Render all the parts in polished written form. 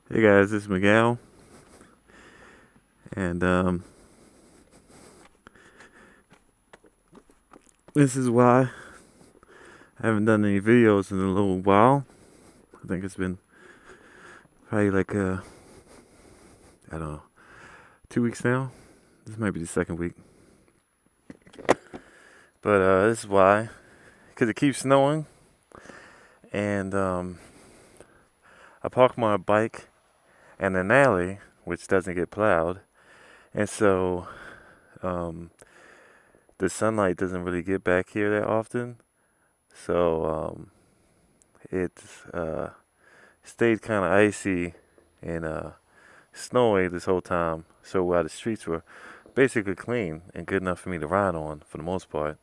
Hey guys, this is Miguel, and this is why I haven't done any videos in a little while. I think it's been probably like I don't know, 2 weeks now. This might be the second week, but this is why, because it keeps snowing, and I park my bike in an alley which doesn't get plowed, and so um, the sunlight doesn't really get back here that often. So it's stayed kind of icy and snowy this whole time. So while the streets were basically clean and good enough for me to ride on for the most part,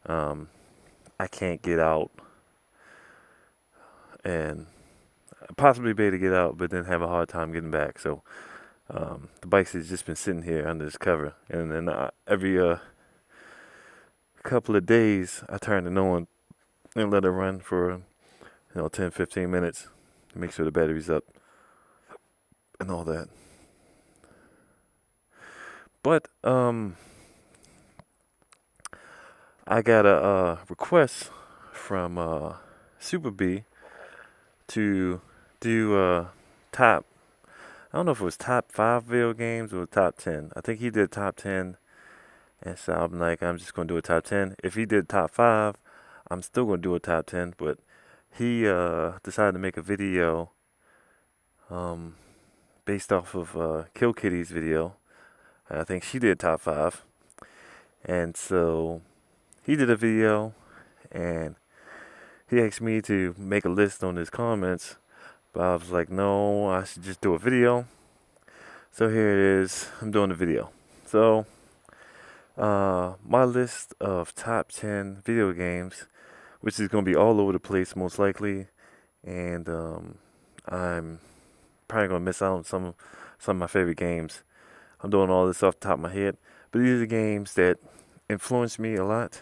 um, I can't get out and possibly be able to get out, but then have a hard time getting back. So the bikes has just been sitting here under this cover, and then every couple of days I turn it on and let it run for 10, 15 minutes to make sure the battery's up and all that. But I got a request from SoopaBee to do top. I don't know if it was top 5 video games or top 10. I think he did top 10, and so I'm like, I'm just gonna do a top 10. If he did top 5, I'm still gonna do a top 10. But he decided to make a video um, based off of Kill Kitty's video. I think she did top 5, and so he did a video, and he asked me to make a list on his comments, but I was like, no, I should just do a video. So here it is. I'm doing the video. So my list of top 10 video games, which is going to be all over the place most likely, and I'm probably going to miss out on some of my favorite games. I'm doing all this off the top of my head, but these are games that influenced me a lot,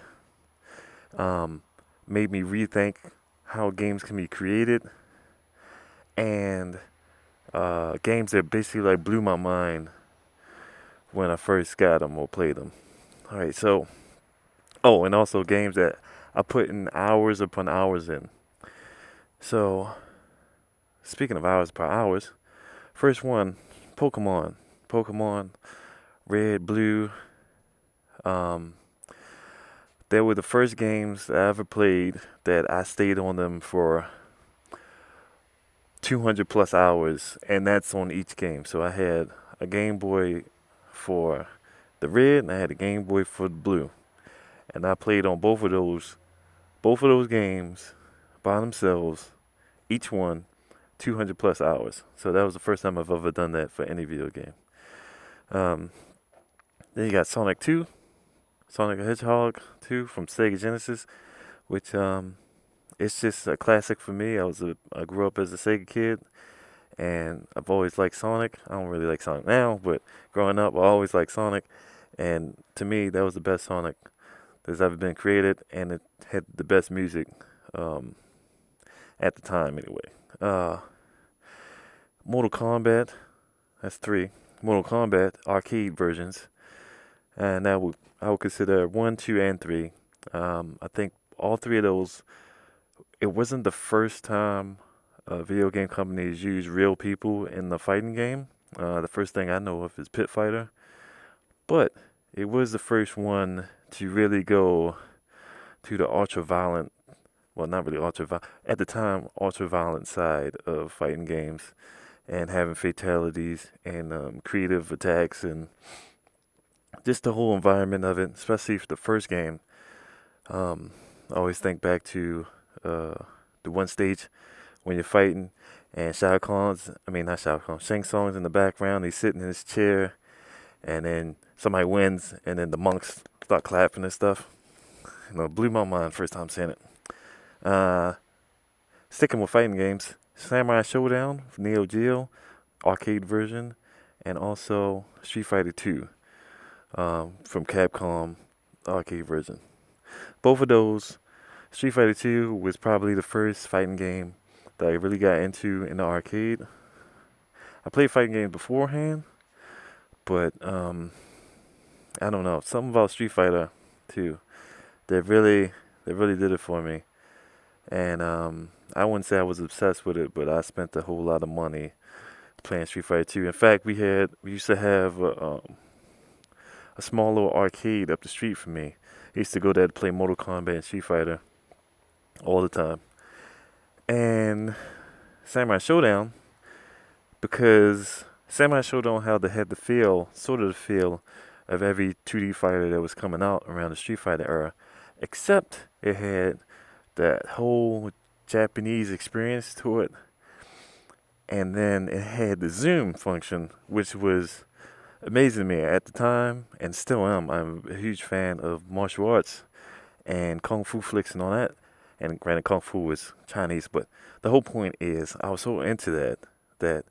made me rethink how games can be created, and games that basically like blew my mind when I first got them or played them. All right, so and also games that I put in hours upon hours in. So speaking of hours per hours, first one, Pokemon Red, Blue. Um, they were the first games that I ever played that I stayed on them for 200 plus hours, and that's on each game. So I had a Game Boy for the red, and I had a Game Boy for the blue, and I played on both of those games by themselves, each one 200 plus hours. So that was the first time I've ever done that for any video game. Um, then you got Sonic 2, Sonic the Hedgehog 2 from Sega Genesis, which it's just a classic for me. I grew up as a Sega kid, and I've always liked Sonic. I don't really like Sonic now, but growing up, I always liked Sonic, and to me, that was the best Sonic that's ever been created, and it had the best music um, at the time, anyway. Mortal Kombat, that's 3. Mortal Kombat arcade versions, and I would consider 1, 2, and 3. I think all 3 of those. It wasn't the first time video game companies use real people in the fighting game. The first thing I know of is Pit Fighter, but it was the first one to really go to the ultra violent, well, not really ultra violent, at the time, ultra violent side of fighting games, and having fatalities and creative attacks and just the whole environment of it, especially for the first game. I always think back to the one stage when you're fighting and Shang Tsung's in the background. He's sitting in his chair, and then somebody wins, and then the monks start clapping and stuff. It blew my mind first time seeing it. Sticking with fighting games, Samurai Showdown, Neo Geo, arcade version, and also Street Fighter 2 from Capcom, arcade version. Both of those, Street Fighter 2 was probably the first fighting game that I really got into in the arcade. I played fighting games beforehand, but I don't know, something about Street Fighter 2 that really did it for me. And I wouldn't say I was obsessed with it, but I spent a whole lot of money playing Street Fighter 2. In fact, we used to have a small little arcade up the street from me. I used to go there to play Mortal Kombat and Street Fighter all the time. And Samurai Showdown, because Samurai Showdown had the feel, sort of the feel of every 2D fighter that was coming out around the Street Fighter era, except it had that whole Japanese experience to it. And then it had the zoom function, which was amazing to me at the time, and still am. I'm a huge fan of martial arts and kung fu flicks and all that. And granted, kung fu was Chinese, but the whole point is I was so into that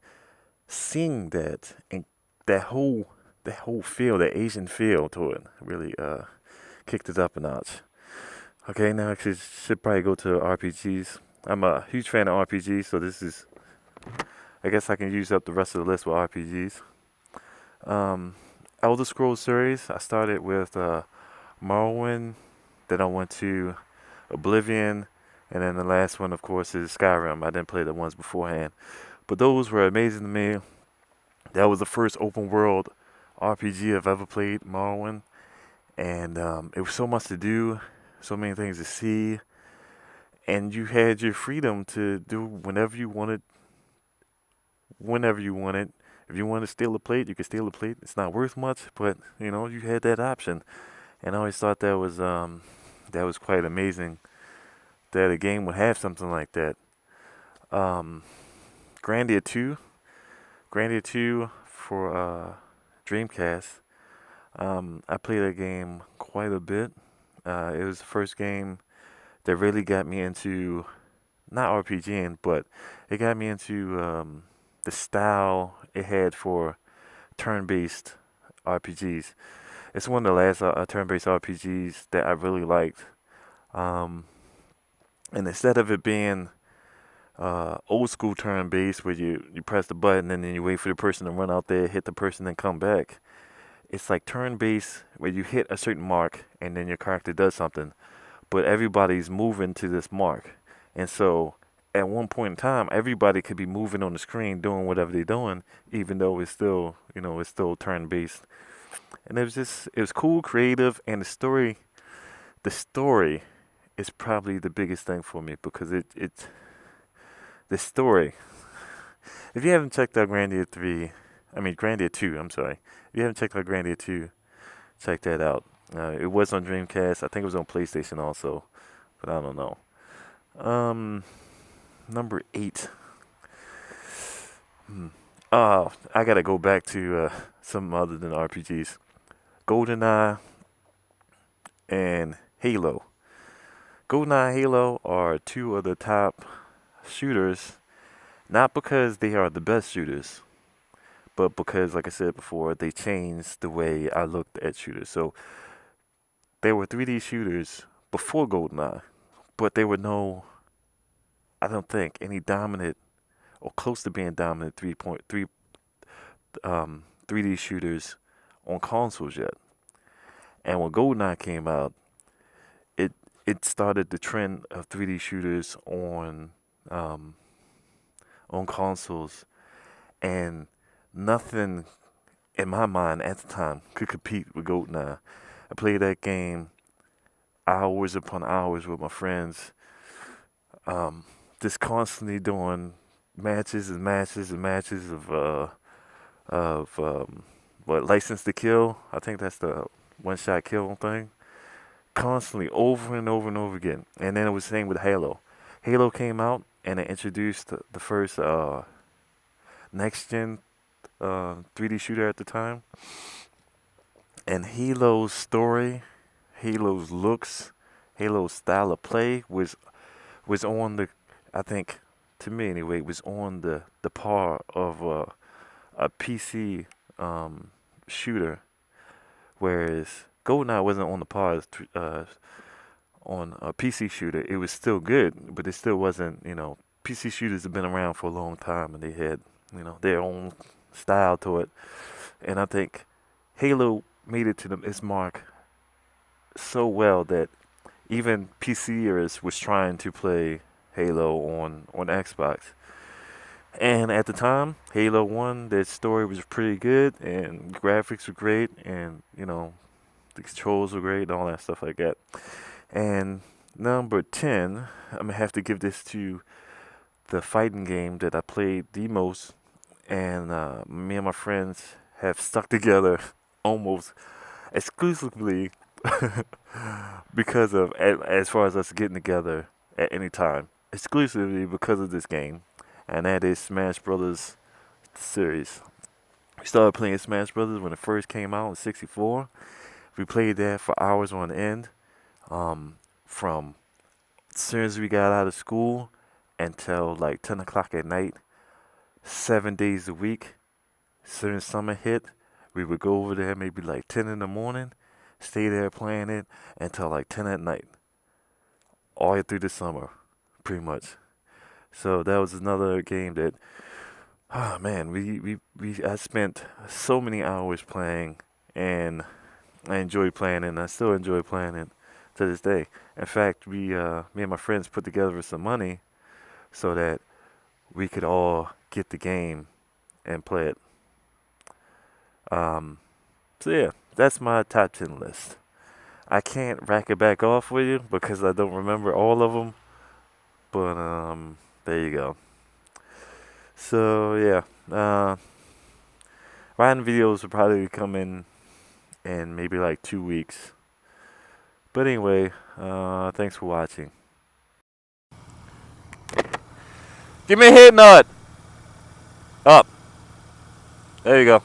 seeing that and that whole feel, that Asian feel to it, really kicked it up a notch. Okay, now I should probably go to RPGs. I'm a huge fan of RPGs, so this is, I guess I can use up the rest of the list with RPGs. Elder Scrolls series, I started with Morrowind, then I went to Oblivion, and then the last one, of course, is Skyrim. I didn't play the ones beforehand, but those were amazing to me. That was the first open world RPG I've ever played, Morrowind, and it was so much to do, so many things to see, and you had your freedom to do whenever you wanted, whenever you wanted. If you want to steal a plate, you could steal a plate. It's not worth much, but you know you had that option, and I always thought that was quite amazing that a game would have something like that. Grandia 2, Grandia 2 for Dreamcast. I played that game quite a bit. It was the first game that really got me into, not RPGing, but it got me into the style it had for turn-based RPGs. It's one of the last turn-based RPGs that I really liked. And instead of it being old school turn-based where you press the button and then you wait for the person to run out there, hit the person, and come back, it's like turn-based where you hit a certain mark and then your character does something, but everybody's moving to this mark. And so at one point in time, everybody could be moving on the screen doing whatever they're doing, even though it's still, it's still turn-based. And it was cool, creative, and the story is probably the biggest thing for me, because the story. If you haven't checked out Grandia 2, I'm sorry. If you haven't checked out Grandia 2, check that out. It was on Dreamcast. I think it was on PlayStation also, but I don't know. Number 8. I gotta go back to something other than RPGs. GoldenEye and Halo. GoldenEye and Halo are two of the top shooters, not because they are the best shooters, but because, like I said before, they changed the way I looked at shooters. So they were 3D shooters before GoldenEye, but there were I don't think, any dominant or close to being dominant 3D shooters on consoles yet. And when GoldenEye came out, it started the trend of 3D shooters on consoles, and nothing in my mind at the time could compete with GoldenEye. I played that game hours upon hours with my friends, just constantly doing matches and matches and matches of License to Kill. I think that's the one-shot kill thing. Constantly, over and over and over again. And then it was the same with Halo. Halo came out and it introduced the first next-gen 3D shooter at the time. And Halo's story, Halo's looks, Halo's style of play was on the, I think, to me anyway, was on the par of a PC shooter, whereas GoldenEye wasn't on the par on a PC shooter. It was still good, but it still wasn't, PC shooters have been around for a long time, and they had, their own style to it. And I think Halo made it to its mark so well that even PCers was trying to play Halo on Xbox. And at the time, Halo 1, their story was pretty good, and graphics were great, and, the controls were great, and all that stuff like that. And number 10, I'm going to have to give this to the fighting game that I played the most, and me and my friends have stuck together almost exclusively because of, as far as us getting together at any time, exclusively because of this game, and that is Smash Brothers series. We started playing Smash Brothers when it first came out in '64. We played that for hours on end, from as soon as we got out of school until like 10 o'clock at night, 7 days a week. As soon as summer hit, we would go over there maybe like 10 in the morning, stay there playing it until like 10 at night, all through the summer, pretty much. So that was another game that, oh man, I spent so many hours playing, and I enjoyed playing it, and I still enjoy playing it to this day. In fact, me and my friends put together some money so that we could all get the game and play it. So yeah, that's my top 10 list. I can't rack it back off with you because I don't remember all of them, but there you go. So yeah, riding videos will probably come in maybe like 2 weeks. But anyway, thanks for watching. Give me a head nod. Up. There you go.